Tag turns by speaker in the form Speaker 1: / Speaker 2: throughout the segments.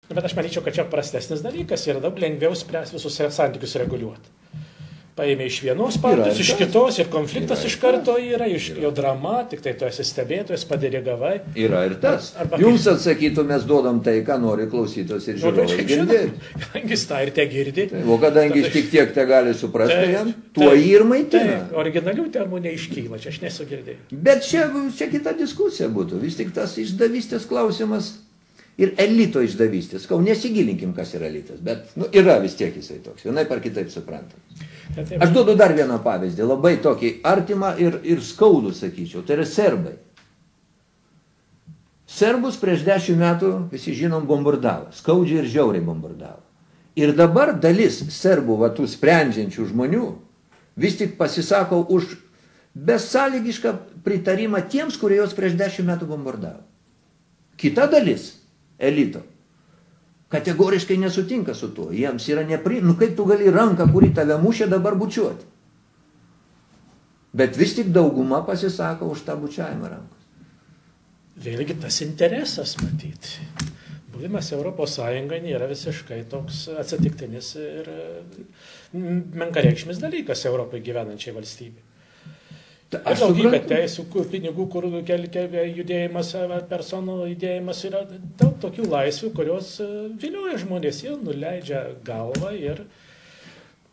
Speaker 1: Bet aš manyčiau, kad čia prastesnis dalykas ir daug lengviau spręs visus santykius reguliuoti. Paėmė iš vienos partijos, iš kitos ir konfliktas iš karto yra, iš jo drama, tik tai tu esi stebėtojas, padirigavai.
Speaker 2: Yra ir tas. Jums atsakytų, mes duodam tai, ką nori klausytos ir žiūrovai girdėti.
Speaker 1: Kadangi tą ir te girdi.
Speaker 2: O kadangi tik tiek te gali suprasti jam, tuo jį ir maitina.
Speaker 1: Originalių termų neiškyla, čia aš nesu girdėjęs.
Speaker 2: Bet čia kita diskusija būtų. Vis tik tas išdavystės klausimas ir elito išdavystės. Nesigilinkim, kas yra elitas, bet yra vis tiek jisai toks, vienaip ar kitaip suprantam. Aš duodu dar vieną pavyzdį, labai tokį artimą ir skaudų, sakyčiau, tai yra serbai. Serbus prieš 10 metų, visi žinom, bombardavo, skaudžiai ir žiauriai bombardavo. Ir dabar dalis serbų, tų sprendžiančių žmonių, vis tik pasisako už besąlygišką pritarimą tiems, kurie jos prieš 10 metų bombardavo. Kita dalis elito kategoriškai nesutinka su tuo. Jiems yra kaip tu gali ranką, kuri tave mušė, dabar bučiuoti. Bet vis tik dauguma pasisako už tą bučiavimą rankos.
Speaker 1: Vėlgi tas interesas matyti. Buvimas Europos Sąjungai nėra visiškai toks atsitiktinis ir menkareikšmis dalykas Europai gyvenančiai valstybei. Aš daugybę teisų, pinigų, kur judėjimas, personų judėjimas yra daug tokių laisvių, kurios vilioja žmonės, jie nuleidžia galvą ir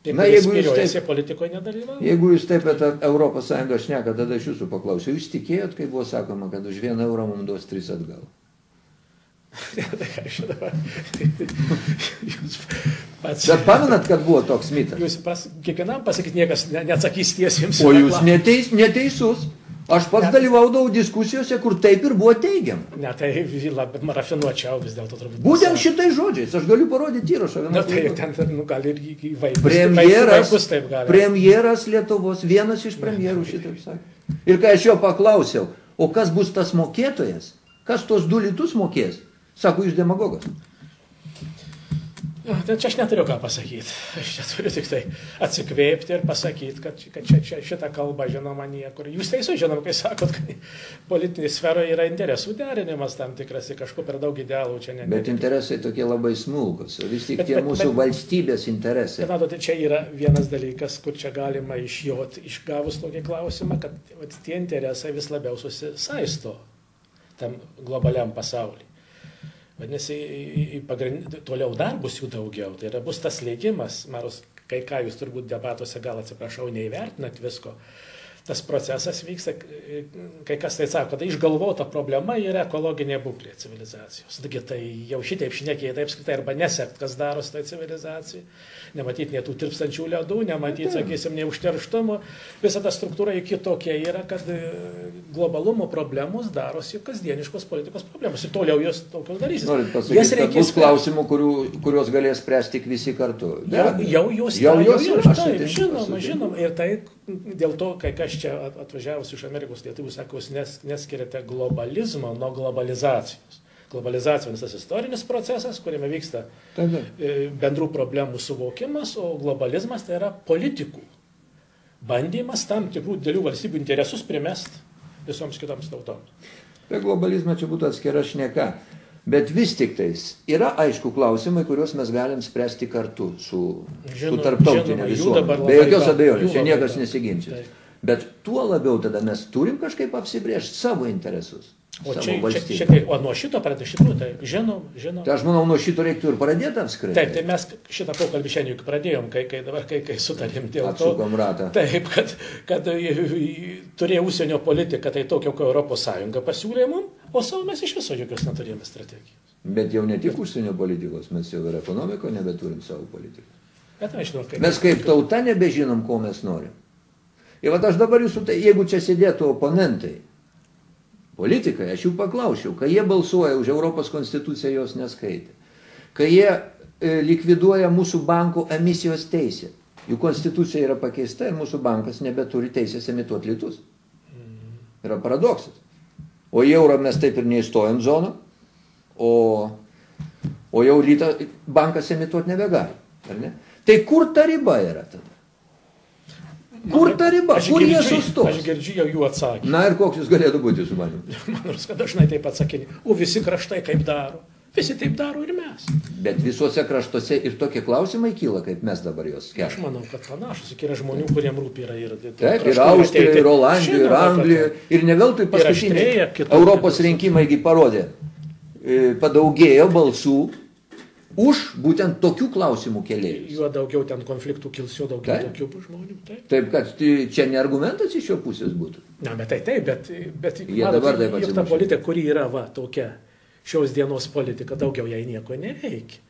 Speaker 1: spiriuojasi politikoje nedalyvauja.
Speaker 2: Jeigu jūs taip apie Europos Sąjungą šneka, tada aš jūsų paklausiu, jūs tikėjot, kai buvo sakoma, kad už 1 eurą mums duos 3 atgal?
Speaker 1: Bet
Speaker 2: pamenat, kad buvo toks mitas?
Speaker 1: Jūs kiekvienam pasakyti, niekas neatsakys tiesiai jums.
Speaker 2: O jūs neteisus. Aš pats dalyvaudavau diskusijose, kur taip ir buvo teigiama.
Speaker 1: Ne, tai rafinuočiau vis dėlto turbūt.
Speaker 2: Būtent šitais žodžiais, aš galiu parodyti įrašą.
Speaker 1: Na tai ten gali ir vaikus taip gali.
Speaker 2: Premjeras Lietuvos, vienas iš premjerų šitaip sakė. Ir kai aš jo paklausiau, o kas bus tas mokėtojas, kas tos 2 litus mokės? Sako, jūs demagogas.
Speaker 1: Čia aš neturiu ką pasakyti. Aš čia turiu tik tai atsikvėpti ir pasakyti, kad šitą kalbą žinoma niekur. Jūs teisų žinom, kai sakot, kad politinė sferoje yra interesų derinimas tam tikras, kažkur per daug idealų čia ne.
Speaker 2: Bet interesai tokie labai smulkus. Vis tik tie mūsų valstybės interesai.
Speaker 1: Matote, čia yra vienas dalykas, kur čia galima išgavus tokį klausimą, kad tie interesai vis labiau susisaisto tam globaliam pasauliui. Vadinasi, toliau dar bus jų daugiau. Tai yra bus tas lėgimas, Maros, kai ką jūs turbūt debatuose gal atsiprašau, neįvertinat visko. Tas procesas vyksta, kai kas tai sako, kad išgalvota problema yra ekologinė būklė civilizacijos. Taigi tai jau šitaip šnekėjai, taip skaitai, arba nesekt, kas darosi tai civilizacijai. Nematyti ne tų tirpstančių ledų, nematyti, sakysim, neužterštumo. Visa ta struktūra kitokia yra, kad globalumo problemos darosi kasdieniškos politikos problemos. Ir toliau jos tokios darysis.
Speaker 2: Norit pasakyti, kad bus klausimų, kuriuos galės spręsti tik visi kartu.
Speaker 1: Jau jos yra. Žinoma. Ir tai dėl to, kai kas čia atvažiavus iš Amerikos lietuvių, sako, jūs neskiriate globalizmo nuo globalizacijos. Globalizacija visas istorinis procesas, kuriame vyksta bendrų problemų suvokimas, o globalizmas tai yra politikų bandymas tam tikrų didelių valstybių interesus primest visoms kitoms tautoms.
Speaker 2: Apie globalizmą čia būtų atskira šneka, bet vis tik tais yra aišku klausimai, kuriuos mes galim spręsti kartu su tarptautinė visuomenė. Be jokios abejonės, čia niekas nesiginčys. Bet tuo labiau tada mes turim kažkaip apsibrėžti savo interesus.
Speaker 1: O nuo šito pradėti, iš tikrųjų, tai žinom.
Speaker 2: Tai aš manau, nuo šito reiktų ir pradėti apskritai.
Speaker 1: Taip, tai mes šitą pokalbį šiandien juk pradėjom, kai sutarėm dėl to.
Speaker 2: Atsukam ratą.
Speaker 1: Taip, kad turėjo užsienio politiką, tai tokia, kai Europos Sąjunga pasiūlė mums, o savo mes iš viso jokios neturėjome strategijos.
Speaker 2: Bet jau ne tik užsienio politikos, mes jau ir ekonomiko nebeturim savo politikos.
Speaker 1: Bet nežinau,
Speaker 2: mes kaip tauta nebežinom, ko mes norim. Ir vat aš dabar jūsų, jeigu čia sėdėtų oponentai, politikai, aš jų paklausiau, kai jie balsuoja už Europos konstituciją, jos neskaitė. Kai jie likviduoja mūsų bankų emisijos teisę. Jų konstitucija yra pakeista ir mūsų bankas nebeturi teisės emituoti litus. Yra paradoksas. O į eurą mes taip ir neįstojom zoną, o jau bankas emituoti nebegali. Ar ne? Tai kur ta riba yra tada? Kur ta riba? Kur jie sustos?
Speaker 1: Aš girdžiu jau jų atsakymą.
Speaker 2: Na ir koks jūs galėtų būti su manim?
Speaker 1: Man nors, kad dažnai taip atsakinė. O visi kraštai kaip daro. Visi taip daro ir mes.
Speaker 2: Bet visuose kraštuose ir tokie klausimai kyla, kaip mes dabar jos
Speaker 1: Aš
Speaker 2: keliame.
Speaker 1: manau, kad panašus, yra žmonių, kuriem rūpi yra ir...
Speaker 2: Taip, ir Austrijoje, ir Olandijoje, ir Anglijoje. Ir ne veltui paskutiniai Europos rinkimai parodė. Padaugėjo balsų už būtent tokių klausimų kėlėjus.
Speaker 1: Juo daugiau ten konfliktų kils, juo daugiau tokių žmonių.
Speaker 2: Taip, kad čia ne argumentas iš jo pusės būtų.
Speaker 1: Na, bet taip, bet
Speaker 2: Jie dabar taip
Speaker 1: juk ta politika, kuri yra tokia, šios dienos politika, daugiau jai nieko nereikia.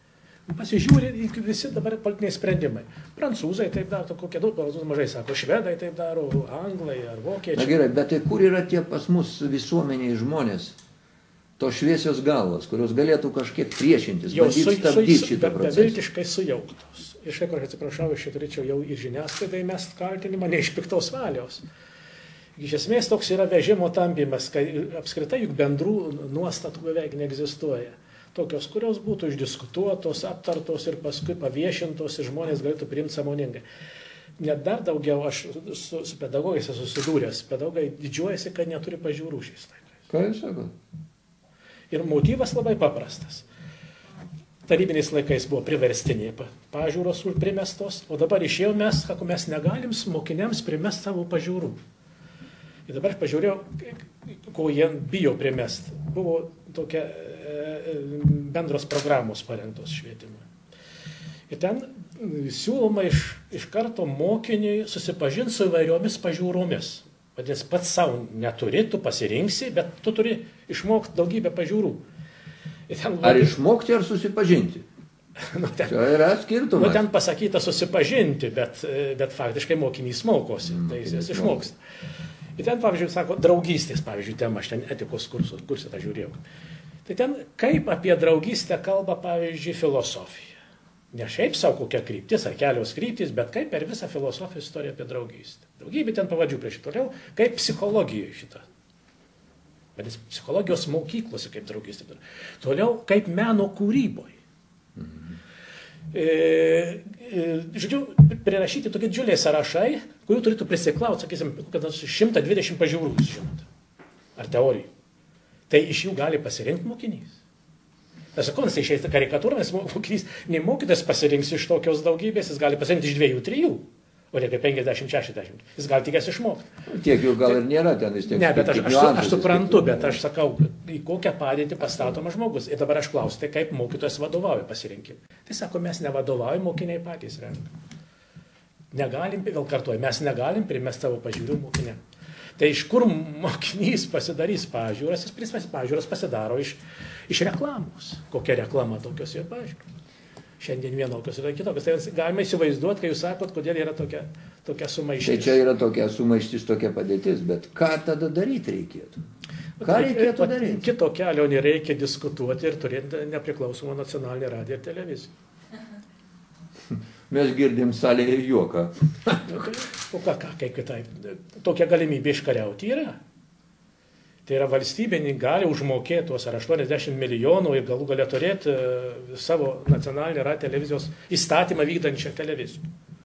Speaker 1: Pasižiūrė visi dabar politiniai sprendimai. Prancūzai taip daro, kokie daug, prancūzai mažai sako, švedai taip daro, anglai ar vokiečiai.
Speaker 2: Na gerai, bet tai kur yra tie pas mus visuomeniai žmonės, tos šviesios galvos, kurios galėtų kažkiek priešintis, bandyti stabdyti šitą procesą?
Speaker 1: Beviltiškai sujauktos. Iš tikrųjų, atsiprašau, aš čia turėčiau jau ir žiniasklaidai mest kaltinimą, ne iš piktos valios. Iš esmės toks yra vežimo tampymas, kai apskritai juk bendrų nuostatų beveik neegzistuoja. Tokios, kurios būtų išdiskutuotos, aptartos ir paskui paviešintos ir žmonės galėtų priimti sąmoningai. Net dar daugiau aš su pedagogais esu susidūręs. Pedagogai didžiuojasi, kad neturi pažiūrų šiais laikais.
Speaker 2: Ką jūs sako?
Speaker 1: Ir motyvas labai paprastas. Tarybiniais laikais buvo priverstiniai pažiūros primestos, o dabar išėjau mes, sako, mes negalim mokiniams primest savo pažiūrų. Ir dabar aš pažiūrėjau, ko jie bijo primest. Buvo tokia bendros programos parengtos švietimui. Ir ten siūloma iš karto mokiniui susipažinti su įvairiomis pažiūromis. Vadinasi, pats savo neturi, tu pasirinksi, bet tu turi išmokti daugybę pažiūrų.
Speaker 2: Ar išmokti, ar susipažinti? Čia yra skirtumas.
Speaker 1: Ten pasakyta susipažinti, bet faktiškai mokinys mokosi, tai jis išmoksta. Ir ten, pavyzdžiui, sako, draugystės, pavyzdžiui, tema, aš ten etikos kursą tą žiūrėjau. Tai ten kaip apie draugystę kalba, pavyzdžiui, filosofija. Ne šiaip savo kokia kryptis ar kelios kryptis, bet kaip per visą filosofijos istoriją apie draugystę. Daugybė ten pavadžių prieš šitą. Toliau, kaip psichologijoje šitą. Vadinasi, psichologijos mokyklose kaip draugystė. Toliau, kaip meno kūryboje. Žodžiu, prirašyti tokie didžiuliai sąrašai, kurių turėtų prisiklausti, sakysim, 120 pažiūrų, žinot, ar teorijų. Tai iš jų gali pasirinkti mokinys. Tas sakonas, tai išeis karikatūra, nes mokinys, nei mokytas pasirinks iš tokios daugybės, jis gali pasirinkti iš 2-3, o ne kaip 50-60. Jis gali tikės išmokti.
Speaker 2: Tiek jų gal ir nėra ten, vis tiek.
Speaker 1: Ne, bet aš suprantu, bet aš sakau, į kokią padėtį pastatomas žmogus. Ir dabar aš klausiu, tai kaip mokytojas vadovauja pasirinkimui. Tai sako, mes nevadovaujam, mokiniai patys renka. Negalim, vėl kartuoju, mes negalim primesti savo pažiūrų mokiniam. Tai iš kur mokinys pasidarys pažiūras, jis pažiūras pasidaro iš reklamos. Kokia reklama tokios ir pažiūros. Šiandien vienokios yra kitokios. Tai galima įsivaizduoti, kai jūs sakot, kodėl yra tokia sumaištis.
Speaker 2: Tai čia yra tokia sumaištis, tokia padėtis, bet ką tada daryti reikėtų? Ką reikėtų daryti?
Speaker 1: Kito kelio nereikia diskutuoti ir turėti nepriklausomą nacionalinę radiją ir televiziją.
Speaker 2: Mes girdim salėje juoką.
Speaker 1: O kaip kitaip? Tokia galimybė iškariauti yra. Tai yra valstybė gali užmokėti tuos ar 80 milijonų ir galų galę turėti savo nacionalinę radiją televizijos įstatymą vykdančią televiziją.